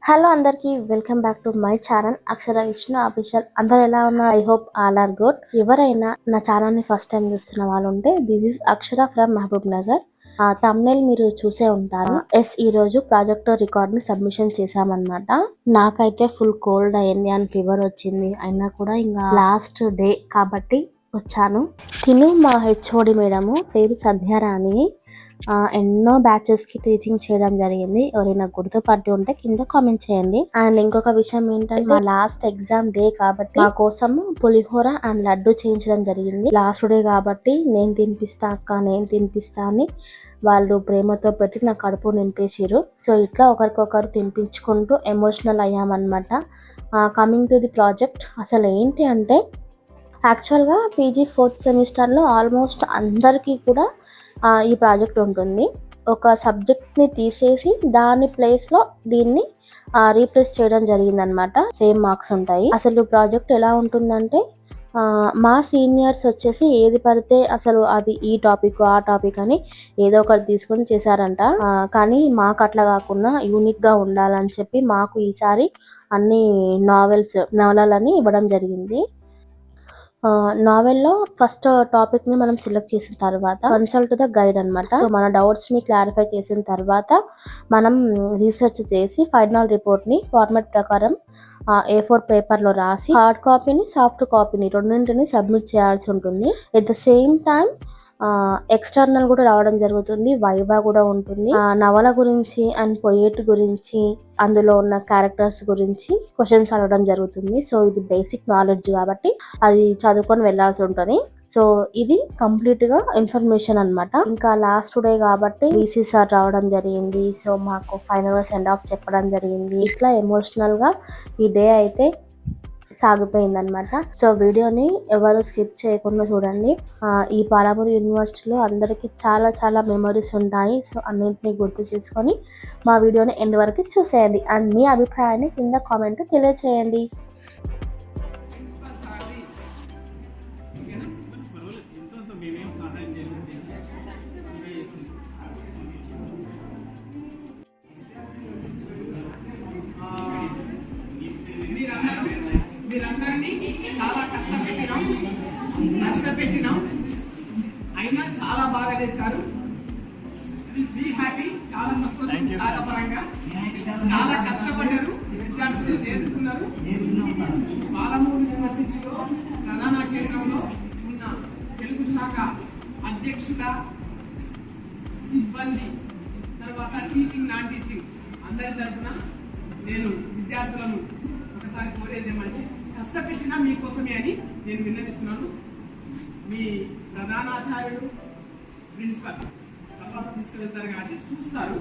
Hello అందరికి welcome back to my channel Akshara Vishnu official. అందరు ఎలా ఉన్నారు? I hope all are good. ఎవరైనా నా ఛానల్ ని ఫస్ట్ టైం చూస్తున్న వాళ్ళు ఉంటే this is Akshara from Mahbubnagar. Thumbnail మీరు చూసే ఉంటారు. ఈ రోజు ప్రాజెక్ట్ రికార్డ్ ని సబ్మిషన్ చేసామన్నమాట. నాకైతే ఫుల్ కోల్డ్ అయింది అండ్ ఫీవర్ వచ్చింది. అయినా కూడా ఇంకా లాస్ట్ డే కాబట్టి వచ్చాను. తిను మా హెచ్ఓడి మేడము, పేరు సంధ్యారాణి. ఎన్నో బ్యాచెస్ కి టీచింగ్ చేయడం జరిగింది. ఎవరైనా గుర్తుపట్టి ఉంటే కింద కామెంట్ చేయండి. అండ్ ఇంకొక విషయం ఏంటంటే మా లాస్ట్ ఎగ్జామ్ డే కాబట్టి మా కోసం పులిహోర అండ్ లడ్డు చేయించడం జరిగింది. లాస్ట్ డే కాబట్టి నేను తినిపిస్తా అక్క, నేను తినిపిస్తా అని వాళ్ళు ప్రేమతో పెట్టి నా కడుపు నింపేసిరు. సో ఇట్లా ఒకరికొకరు తినిపించుకుంటూ ఎమోషనల్ అయ్యామన్నమాట. కమింగ్ టు ది ప్రాజెక్ట్, అసలు ఏంటి అంటే యాక్చువల్గా పీజీ 4th సెమిస్టర్లో ఆల్మోస్ట్ అందరికీ కూడా ఈ ప్రాజెక్ట్ ఉంటుంది. ఒక సబ్జెక్ట్ని తీసేసి దాని ప్లేస్లో దీన్ని రీప్లేస్ చేయడం జరిగిందనమాట. సేమ్ మార్క్స్ ఉంటాయి. అసలు ప్రాజెక్ట్ ఎలా ఉంటుందంటే మా సీనియర్స్ వచ్చేసి ఏది పడితే అసలు అది ఈ టాపిక్ ఆ టాపిక్ అని ఏదో ఒకటి తీసుకొని చేశారంట. కానీ మాకు అట్లా కాకుండా యూనిక్గా ఉండాలని చెప్పి మాకు ఈసారి అన్ని నవలలని ఇవ్వడం జరిగింది. నావెల్లో ఫస్ట్ టాపిక్ ని మనం సెలెక్ట్ చేసిన తర్వాత కన్సల్ట్ ద గైడ్ అనమాట. సో మన డౌట్స్ ని క్లారిఫై చేసిన తర్వాత మనం రీసెర్చ్ చేసి ఫైనల్ రిపోర్ట్ ని ఫార్మాట్ ప్రకారం A4 పేపర్ లో రాసి హార్డ్ కాపీని సాఫ్ట్ కాపీని రెండింటిని సబ్మిట్ చేయాల్సి ఉంటుంది. At the same time external కూడా రావడం జరుగుతుంది, వైవా కూడా ఉంటుంది. నవల గురించి అండ్ పొయెట్ గురించి, అందులో ఉన్న క్యారెక్టర్స్ గురించి క్వశ్చన్స్ అడగడం జరుగుతుంది. సో ఇది బేసిక్ నాలెడ్జ్ కాబట్టి అది చదువుకొని వెళ్లాల్సి ఉంటుంది. సో ఇది కంప్లీట్ గా ఇన్ఫర్మేషన్ అన్నమాట. ఇంకా లాస్ట్ డే కాబట్టి వీసీ సార్ రావడం జరిగింది. సో మాకు ఫైనల్ సెండ్ ఆఫ్ చెప్పడం జరిగింది. ఇట్లా ఎమోషనల్ గా ఈ డే అయితే సాగిపోయింది అనమాట. సో వీడియోని ఎవరు స్కిప్ చేయకుండా చూడండి. ఈ పాలమూరు యూనివర్సిటీలో అందరికీ చాలా చాలా మెమరీస్ ఉంటాయి. సో అన్నింటినీ గుర్తు చేసుకొని మా వీడియోని ఎండ్ వరకు చూసేయండి అండ్ మీ అభిప్రాయాన్ని కింద కామెంట్ తెలియచేయండి. మీరందరినీ చాలా కష్టపెట్టినాం అయినా చాలా బాగా చేశారు. బీ హ్యాపీ, చాలా సంతోషం. పరంగా చాలా కష్టపడ్డారు, విద్యార్థులు నేర్చుకున్నారు. పాలమూరు యూనివర్సిటీలో ప్రధాన కేంద్రంలో ఉన్న తెలుగు శాఖ అధ్యక్షుల సిబ్బంది, తర్వాత టీచింగ్ నాన్ టీచింగ్ అందరి తరఫున నేను విద్యార్థులను ఒకసారి కోరేది ఏమంటే కష్టపెట్టినా మీకోసమే అని నేను విన్నవిస్తున్నాను. మీ ప్రధానాచార్యుడు ప్రిన్సిపల్ తర్వాత తీసుకువెళ్తారు కాబట్టి చూస్తారు.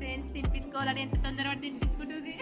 ఫ్రెండ్స్ తినిపించుకోవాలని ఎంత తొందరగా తినిపించుకుంటుంది.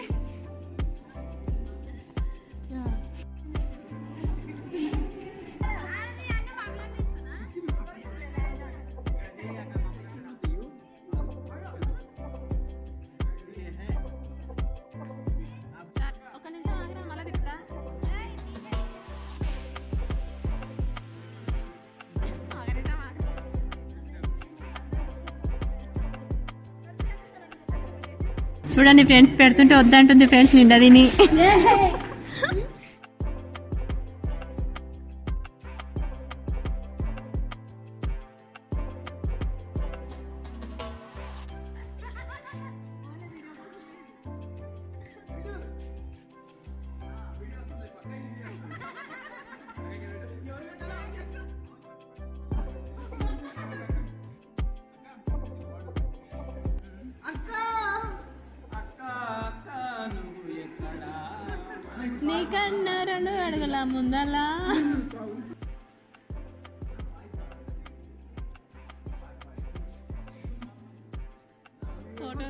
చూడండి ఫ్రెండ్స్, పెడుతుంటే వద్దంటుంది ఫ్రెండ్స్ నిండా తిని. నీకన్నా 2 అడుగుల ముందలా ఫోటో